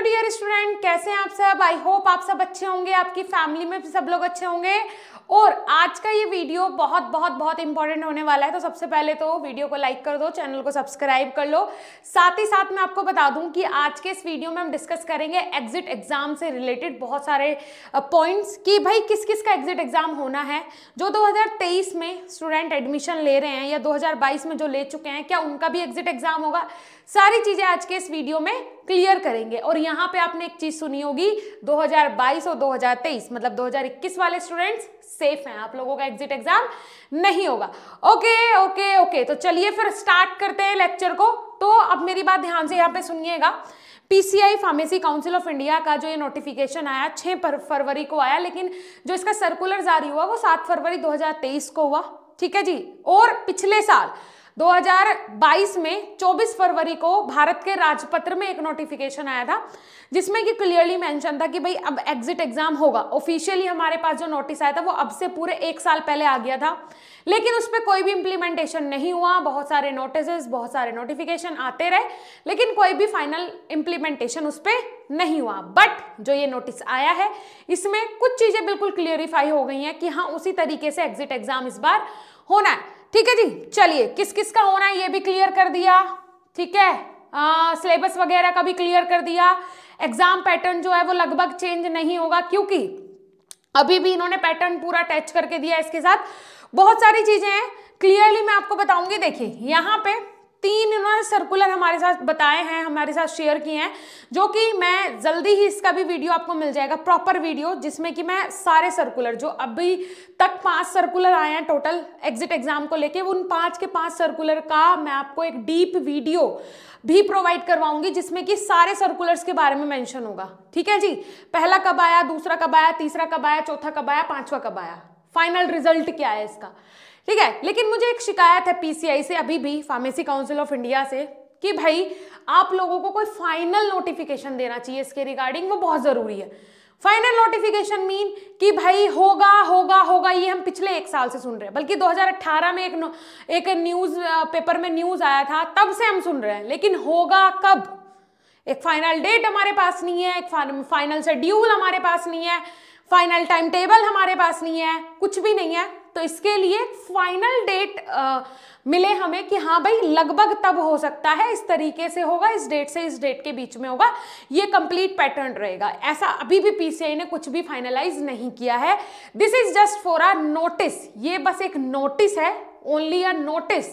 Dear student, कैसे हैं आप सब। आई होप आप सब अच्छे होंगे, आपकी फैमिली में भी सब लोग अच्छे होंगे। और आज का ये वीडियो बहुत बहुत बहुत इंपॉर्टेंट होने वाला है। तो सबसे पहले तो वीडियो को लाइक कर दो, चैनल को सब्सक्राइब कर लो। साथ ही साथ मैं आपको बता दूं कि आज के इस वीडियो में हम डिस्कस करेंगे एग्जिट एग्जाम से रिलेटेड बहुत सारे पॉइंट्स कि भाई किस किस का एग्जिट एग्जाम होना है। जो 2023 में स्टूडेंट एडमिशन ले रहे हैं या 2022 में जो ले चुके हैं, क्या उनका भी एग्जिट एग्जाम होगा। सारी चीजें आज के इस वीडियो में क्लियर करेंगे। और यहाँ पे आपने एक चीज सुनी होगी, 2022 और 2023 मतलब 2021 वाले स्टूडेंट्स सेफ हैं, आप लोगों का एग्जिट एग्जाम नहीं होगा। ओके ओके ओके, तो चलिए फिर स्टार्ट करते हैं लेक्चर को। तो अब मेरी बात ध्यान से यहाँ पे सुनिएगा। PCI pharmacy council of India का जो ये नोटिफिकेशन आया 6 फरवरी को आया, लेकिन जो इसका सर्कुलर जारी हुआ वो 7 फरवरी 2023 को हुआ। ठीक है जी। और पिछले साल 2022 में 24 फरवरी को भारत के राजपत्र में एक नोटिफिकेशन आया था, जिसमें कि क्लियरली मेंशन था कि भाई अब एग्जिट एग्जाम होगा। ऑफिशियली हमारे पास जो नोटिस आया था वो अब से पूरे 1 साल पहले आ गया था, लेकिन उस पर कोई भी इंप्लीमेंटेशन नहीं हुआ। बहुत सारे नोटिस, बहुत सारे नोटिफिकेशन आते रहे, लेकिन कोई भी फाइनल इंप्लीमेंटेशन उस पर नहीं हुआ। बट जो ये नोटिस आया है इसमें कुछ चीजें बिल्कुल क्लियरिफाई हो गई हैं कि हाँ, उसी तरीके से एग्जिट एग्जाम इस बार होना है। ठीक है जी। चलिए, किस किस का होना है ये भी क्लियर कर दिया। ठीक है, सिलेबस वगैरह का भी क्लियर कर दिया। एग्जाम पैटर्न जो है वो लगभग चेंज नहीं होगा, क्योंकि अभी भी इन्होंने पैटर्न पूरा अटैच करके दिया। इसके साथ बहुत सारी चीजें हैं, क्लियरली मैं आपको बताऊंगी। देखिए यहाँ पे 3 इन्होंने सर्कुलर हमारे साथ बताए हैं, हमारे साथ शेयर किए हैं, जो कि मैं जल्दी ही इसका भी वीडियो आपको मिल जाएगा, प्रॉपर वीडियो, जिसमें कि मैं सारे सर्कुलर जो अभी तक 5 सर्कुलर आए हैं टोटल एग्जिट एग्जाम को लेके, उन 5 के 5 सर्कुलर का मैं आपको एक डीप वीडियो भी प्रोवाइड करवाऊंगी, जिसमें कि सारे सर्कुलर्स के बारे में मेंशन होगा। ठीक है जी। पहला कब आया, दूसरा कब आया, तीसरा कब आया, चौथा कब आया, 5वां कब आया, फाइनल रिजल्ट क्या है इसका। ठीक है। लेकिन मुझे एक शिकायत है पीसीआई से, अभी भी फार्मेसी काउंसिल ऑफ इंडिया से, कि भाई आप लोगों को कोई फाइनल नोटिफिकेशन देना चाहिए इसके रिगार्डिंग, वो बहुत जरूरी है। फाइनल नोटिफिकेशन मीन कि भाई होगा होगा होगा, ये हम पिछले 1 साल से सुन रहे हैं, बल्कि 2018 में एक न्यूज पेपर में न्यूज आया था, तब से हम सुन रहे हैं, लेकिन होगा कब, एक फाइनल डेट हमारे पास नहीं है, एक फाइनल शेड्यूल हमारे पास नहीं है, फाइनल टाइम टेबल हमारे पास नहीं है, कुछ भी नहीं है। तो इसके लिए फाइनल डेट मिले हमें कि हाँ भाई लगभग तब हो सकता है, इस तरीके से होगा, इस डेट से इस डेट के बीच में होगा, ये कंप्लीट पैटर्न रहेगा। ऐसा अभी भी पीसीआई ने कुछ भी फाइनलाइज नहीं किया है। This is just for a notice, ये बस एक नोटिस है, ओनली अ नोटिस,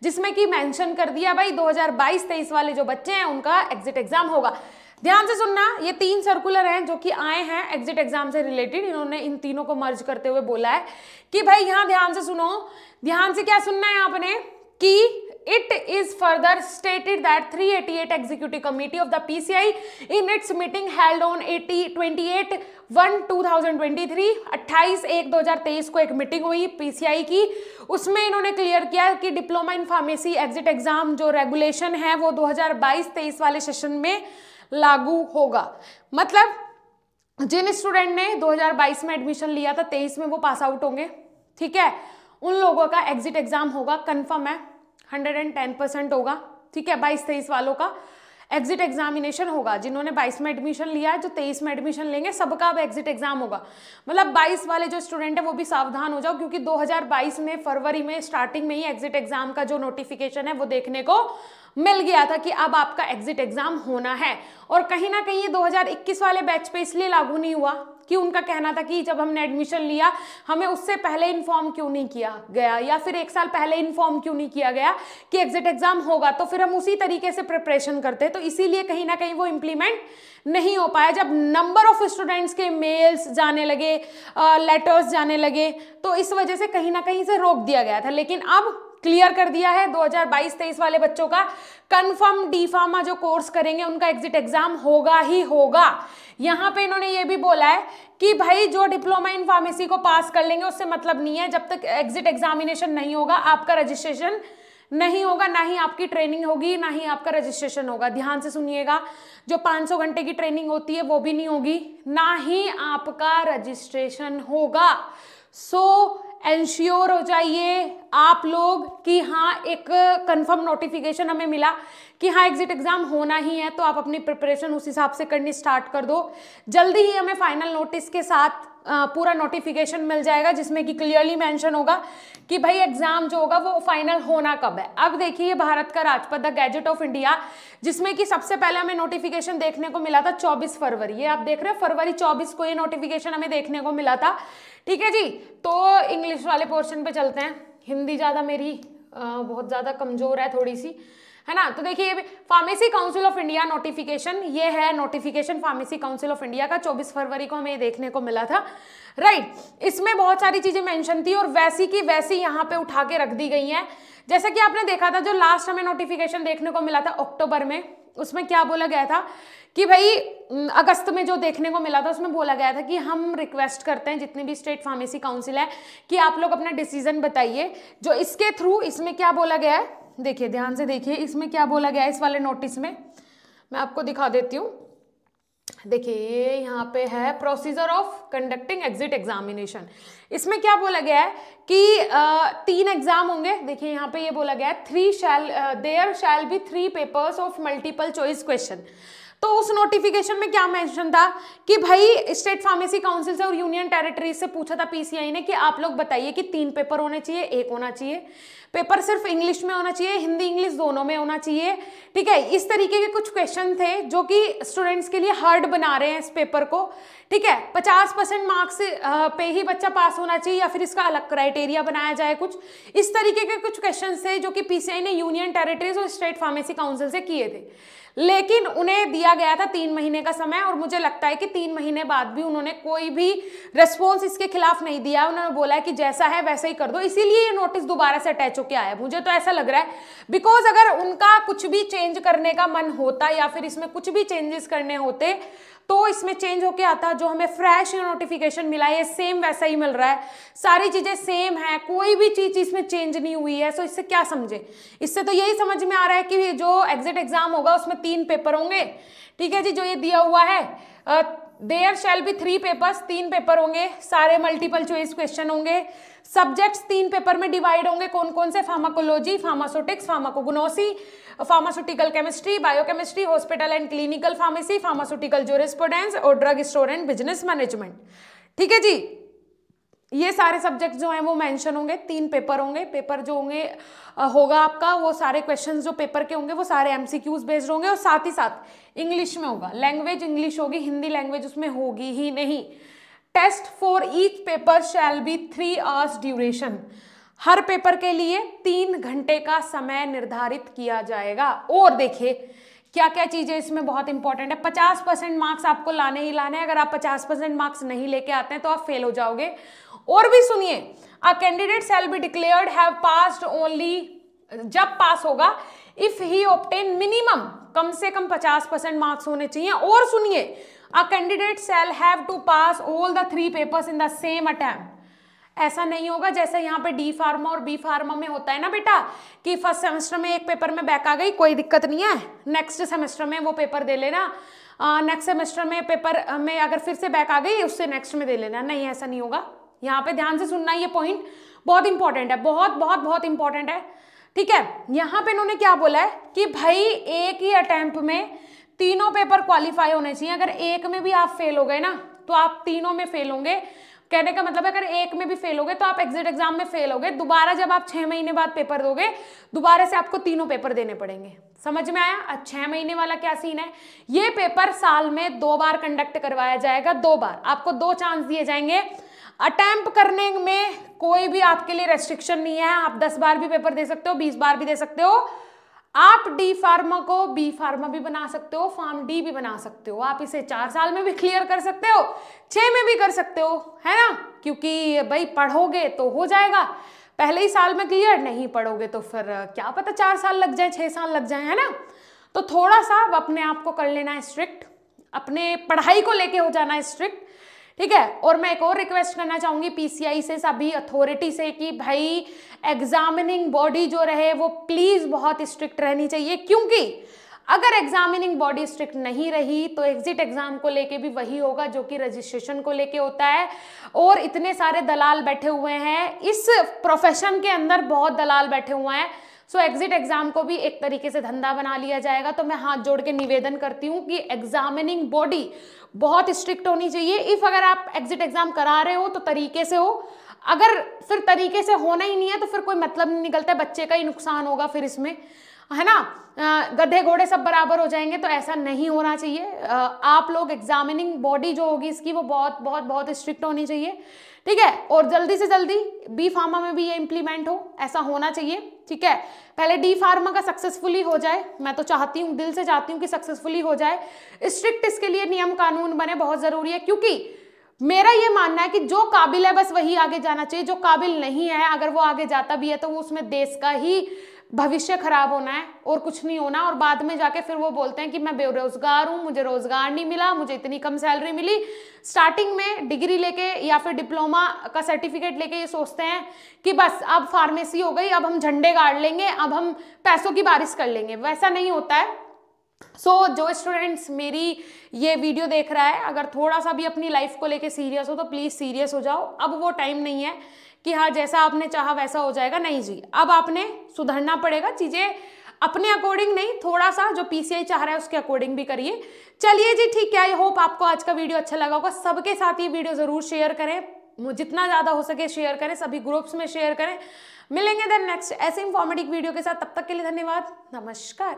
जिसमें कि मेंशन कर दिया भाई 2022-23 वाले जो बच्चे हैं उनका एग्जिट एग्जाम होगा। ध्यान से सुनना, ये 3 सर्कुलर हैं जो कि आए हैं एग्जिट एग्जाम से रिलेटेड। इन्होंने इन तीनों को मर्ज करते हुए बोला है कि भाई यहाँ ध्यान से सुनो, ध्यान से क्या सुनना है आपने, कि it is further stated that 388 executive committee of the PCI in its meeting held on 28/1/2023 28/1/2023 को एक मीटिंग हुई पीसीआई की। उसमें इन्होंने क्लियर किया कि diploma in pharmacy exit exam जो रेगुलेशन है वो 2022-23 वाले सेशन में लागू होगा। मतलब जिन स्टूडेंट ने 2022 में एडमिशन लिया था, 23 में वो पास आउट होंगे, ठीक है, उन लोगों का एग्जिट एग्जाम होगा, कंफर्म है, 110% होगा। ठीक है, 22-23 वालों का एग्जिट एग्जामिनेशन होगा। जिन्होंने 22 में एडमिशन लिया है, जो 23 में एडमिशन लेंगे, सबका अब एग्जिट एग्जाम होगा। मतलब 22 वाले जो स्टूडेंट है वो भी सावधान हो जाओ, क्योंकि 2022 में फरवरी में स्टार्टिंग में ही एग्जिट एग्जाम का जो नोटिफिकेशन है वो देखने को मिल गया था कि अब आपका एग्जिट एग्जाम होना है। और कहीं ना कहीं ये 2021 वाले बैच पे इसलिए लागू नहीं हुआ कि उनका कहना था कि जब हमने एडमिशन लिया हमें उससे पहले इन्फॉर्म क्यों नहीं किया गया, या फिर 1 साल पहले इन्फॉर्म क्यों नहीं किया गया कि एग्जिट एग्जाम होगा, तो फिर हम उसी तरीके से प्रिपरेशन करते। तो इसीलिए कहीं ना कहीं वो इम्प्लीमेंट नहीं हो पाया। जब नंबर ऑफ स्टूडेंट्स के मेल्स जाने लगे, लेटर्स जाने लगे, तो इस वजह से कहीं ना कहीं से रोक दिया गया था। लेकिन अब क्लियर कर दिया है, 2022-23 वाले बच्चों का कंफर्म डी फार्मा जो कोर्स करेंगे उनका एग्जिट एग्जाम होगा ही होगा। यहाँ पे इन्होंने ये भी बोला है कि भाई जो डिप्लोमा इन फार्मेसी को पास कर लेंगे उससे मतलब नहीं है, जब तक एग्जिट एग्जामिनेशन नहीं होगा आपका रजिस्ट्रेशन नहीं होगा, ना ही आपकी ट्रेनिंग होगी, ना ही आपका रजिस्ट्रेशन होगा। ध्यान से सुनिएगा, जो 500 घंटे की ट्रेनिंग होती है वो भी नहीं होगी, ना ही आपका रजिस्ट्रेशन होगा। सो एंश्योर हो जाइए, आप लोग कि हाँ एक कंफर्म नोटिफिकेशन हमें मिला कि हाँ एग्जिट एग्जाम होना ही है, तो आप अपनी प्रिपरेशन उस हिसाब से करनी स्टार्ट कर दो। जल्दी ही हमें फाइनल नोटिस के साथ पूरा नोटिफिकेशन मिल जाएगा जिसमें कि क्लियरली मेंशन होगा कि भाई एग्जाम जो होगा वो फाइनल होना कब है। अब देखिए भारत का राजपत्र द गैजेट ऑफ इंडिया, जिसमें कि सबसे पहले हमें नोटिफिकेशन देखने को मिला था 24 फरवरी, ये आप देख रहे हैं फरवरी 24 को ये नोटिफिकेशन हमें देखने को मिला था। ठीक है जी, तो इंग्लिश वाले पोर्शन पे चलते हैं। हिंदी ज़्यादा मेरी बहुत ज़्यादा कमज़ोर है थोड़ी सी, है ना। तो देखिए pharmacy council of India notification, ये है notification pharmacy council of India का, 24 फरवरी को हमें देखने को मिला था, राइट। इसमें बहुत सारी चीज़ें मेंशन थी और वैसी की वैसी यहाँ पे उठा के रख दी गई हैं। जैसे कि आपने देखा था जो लास्ट हमें नोटिफिकेशन देखने को मिला था अक्टूबर में, उसमें क्या बोला गया था कि भाई अगस्त में जो देखने को मिला था उसमें बोला गया था कि हम रिक्वेस्ट करते हैं जितनी भी स्टेट फार्मेसी काउंसिल है कि आप लोग अपना डिसीजन बताइए। जो इसके थ्रू इसमें क्या बोला गया है, देखिए ध्यान से देखिए इसमें क्या बोला गया है। इस वाले नोटिस में मैं आपको दिखा देती हूँ, देखिए ये यहाँ पे है procedure of conducting exit examination. इसमें क्या बोला गया है कि 3 एग्जाम होंगे। देखिए यहाँ पे ये बोला गया है there shall be 3 papers of multiple choice question. तो उस नोटिफिकेशन में क्या मेंशन था कि भाई स्टेट फार्मेसी काउंसिल से और यूनियन टेरिटरीज से पूछा था पीसीआई ने कि आप लोग बताइए कि 3 पेपर होने चाहिए, 1 होना चाहिए, पेपर सिर्फ इंग्लिश में होना चाहिए, हिंदी इंग्लिश दोनों में होना चाहिए। ठीक है, इस तरीके के कुछ क्वेश्चन थे जो कि स्टूडेंट्स के लिए हार्ड बना रहे हैं इस पेपर को। ठीक है, 50% मार्क्स पे ही बच्चा पास होना चाहिए या फिर इसका अलग क्राइटेरिया बनाया जाए, कुछ इस तरीके के कुछ क्वेश्चन थे जो कि पीसीआई ने यूनियन टेरिटरीज और स्टेट फार्मेसी काउंसिल से किए थे। लेकिन उन्हें दिया गया था 3 महीने का समय और मुझे लगता है कि 3 महीने बाद भी उन्होंने कोई भी रेस्पॉन्स इसके खिलाफ नहीं दिया। उन्होंने बोला है कि जैसा है वैसा ही कर दो, इसीलिए ये नोटिस दोबारा से अटैच होकर आया। मुझे तो ऐसा लग रहा है बिकॉज अगर उनका कुछ भी चेंज करने का मन होता या फिर इसमें कुछ भी चेंजेस करने होते तो इसमें चेंज होके आता। जो हमें फ्रेश नोटिफिकेशन मिला है सेम वैसा ही मिल रहा है, सारी चीजें सेम है, कोई भी चीज इसमें चेंज नहीं हुई है। सो इससे क्या समझे, इससे तो यही समझ में आ रहा है कि जो एग्जिट एग्जाम होगा उसमें 3 पेपर होंगे। ठीक है जी, जो ये दिया हुआ है there shall be 3 papers, 3 paper होंगे, सारे मल्टीपल चॉइस क्वेश्चन होंगे। सब्जेक्ट्स 3 पेपर में डिवाइड होंगे, कौन कौन से, pharmacology, pharmaceutics, pharmacognosy, pharmaceutical chemistry, biochemistry, hospital and clinical pharmacy, pharmaceutical jurisprudence और drug store and business management. ठीक है जी, ये सारे सब्जेक्ट जो हैं वो मेंशन होंगे। 3 पेपर होंगे, पेपर जो होंगे होगा आपका वो सारे क्वेश्चंस जो पेपर के होंगे वो सारे एमसीक्यूज बेस्ड होंगे और साथ ही साथ इंग्लिश में होगा, लैंग्वेज इंग्लिश होगी, हिंदी लैंग्वेज उसमें होगी ही नहीं। Test for each paper shall be 3 hours duration, हर पेपर के लिए 3 घंटे का समय निर्धारित किया जाएगा। और देखिए क्या क्या चीजें इसमें बहुत इंपॉर्टेंट है, 50% मार्क्स आपको लाने ही लाने हैं। अगर आप 50% मार्क्स नहीं लेके आते हैं तो आप फेल हो जाओगे। और भी सुनिए, a candidate shall be declared have passed only, जब पास होगा इफ ही ऑब्टेन मिनिमम, कम से कम 50% मार्क्स होने चाहिए। और सुनिए, a candidate shall have to pass all the 3 papers in the same attempt. ऐसा नहीं होगा जैसे यहाँ पे डी फार्मा और बी फार्मा में होता है ना बेटा कि फर्स्ट सेमेस्टर में एक पेपर में बैक आ गई, कोई दिक्कत नहीं है, नेक्स्ट सेमेस्टर में वो पेपर दे लेना, नेक्स्ट सेमेस्टर में पेपर में अगर फिर से बैक आ गई उससे नेक्स्ट में दे लेना। नहीं, ऐसा नहीं होगा। यहाँ पे ध्यान से सुनना, ये पॉइंट बहुत इंपॉर्टेंट है, बहुत बहुत बहुत इंपॉर्टेंट है। ठीक है, यहाँ पे इन्होंने क्या बोला है कि भाई एक ही अटेम्प्ट में तीनों पेपर क्वालिफाई होने चाहिए। अगर एक में भी आप फेल हो गए ना तो आप तीनों में फेल होंगे। कहने का मतलब है अगर एक में भी फेल हो गए तो आप एग्जिट एग्जाम में फेल हो गए, दोबारा जब आप 6 महीने बाद पेपर दोगे दोबारा से आपको तीनों पेपर देने पड़ेंगे। समझ में आया? 6 महीने वाला क्या सीन है, ये पेपर साल में 2 बार कंडक्ट करवाया जाएगा, 2 बार आपको 2 चांस दिए जाएंगे। अटेम्प्ट करने में कोई भी आपके लिए रेस्ट्रिक्शन नहीं है, आप 10 बार भी पेपर दे सकते हो, 20 बार भी दे सकते हो। आप डी फार्मा को बी फार्मा भी बना सकते हो, फार्म डी भी बना सकते हो। आप इसे 4 साल में भी क्लियर कर सकते हो, 6 में भी कर सकते हो, है ना, क्योंकि भाई पढ़ोगे तो हो जाएगा, पहले ही साल में क्लियर, नहीं पढ़ोगे तो फिर क्या पता 4 साल लग जाए, 6 साल लग जाए, है ना। तो थोड़ा सा अपने आप को कर लेना स्ट्रिक्ट, अपने पढ़ाई को लेके हो जाना स्ट्रिक्ट। ठीक है, और मैं एक और रिक्वेस्ट करना चाहूंगी पीसीआई से, सभी अथॉरिटी से, कि भाई एग्जामिनिंग बॉडी जो रहे वो प्लीज बहुत स्ट्रिक्ट रहनी चाहिए, क्योंकि अगर एग्जामिनिंग बॉडी स्ट्रिक्ट नहीं रही तो एग्जिट एग्जाम को लेके भी वही होगा जो कि रजिस्ट्रेशन को लेके होता है। और इतने सारे दलाल बैठे हुए हैं इस प्रोफेशन के अंदर, बहुत दलाल बैठे हुए हैं। सो एग्जिट एग्जाम को भी एक तरीके से धंधा बना लिया जाएगा। तो मैं हाथ जोड़ के निवेदन करती हूँ कि एग्जामिनिंग बॉडी बहुत स्ट्रिक्ट होनी चाहिए। इफ अगर आप एग्जिट एग्जाम करा रहे हो तो तरीके से हो, अगर फिर तरीके से होना ही नहीं है तो फिर कोई मतलब नहीं निकलता, बच्चे का ही नुकसान होगा फिर इसमें, है ना। गधे घोड़े सब बराबर हो जाएंगे, तो ऐसा नहीं होना चाहिए। आप लोग एग्जामिनिंग बॉडी जो होगी इसकी वो बहुत बहुत बहुत स्ट्रिक्ट होनी चाहिए, ठीक है। और जल्दी से जल्दी बी फार्मा में भी ये इम्प्लीमेंट हो, ऐसा होना चाहिए, ठीक है। पहले डी फार्मा का सक्सेसफुली हो जाए, मैं तो चाहती हूँ, दिल से चाहती हूँ कि सक्सेसफुली हो जाए। स्ट्रिक्ट इसके लिए नियम कानून बने, बहुत जरूरी है, क्योंकि मेरा ये मानना है कि जो काबिल है बस वही आगे जाना चाहिए, जो काबिल नहीं है अगर वो आगे जाता भी है तो वो उसमें देश का ही भविष्य खराब होना है और कुछ नहीं होना। और बाद में जाके फिर वो बोलते हैं कि मैं बेरोजगार हूँ, मुझे रोजगार नहीं मिला, मुझे इतनी कम सैलरी मिली। स्टार्टिंग में डिग्री लेके या फिर डिप्लोमा का सर्टिफिकेट लेके ये सोचते हैं कि बस अब फार्मेसी हो गई, अब हम झंडे गाड़ लेंगे, अब हम पैसों की बारिश कर लेंगे। वैसा नहीं होता है। जो स्टूडेंट्स मेरी ये वीडियो देख रहा है, अगर थोड़ा सा भी अपनी लाइफ को लेके सीरियस हो तो प्लीज सीरियस हो जाओ। अब वो टाइम नहीं है कि हाँ जैसा आपने चाहा वैसा हो जाएगा, नहीं जी, अब आपने सुधरना पड़ेगा। चीजें अपने अकॉर्डिंग नहीं, थोड़ा सा जो पीसीआई चाह रहा है उसके अकॉर्डिंग भी करिए। चलिए जी, ठीक है। आई होप आपको आज का वीडियो अच्छा लगा होगा। सबके साथ ये वीडियो जरूर शेयर करें, जितना ज्यादा हो सके शेयर करें, सभी ग्रुप्स में शेयर करें। मिलेंगे देन नेक्स्ट ऐसे इंफॉर्मेटिव वीडियो के साथ, तब तक के लिए धन्यवाद, नमस्कार।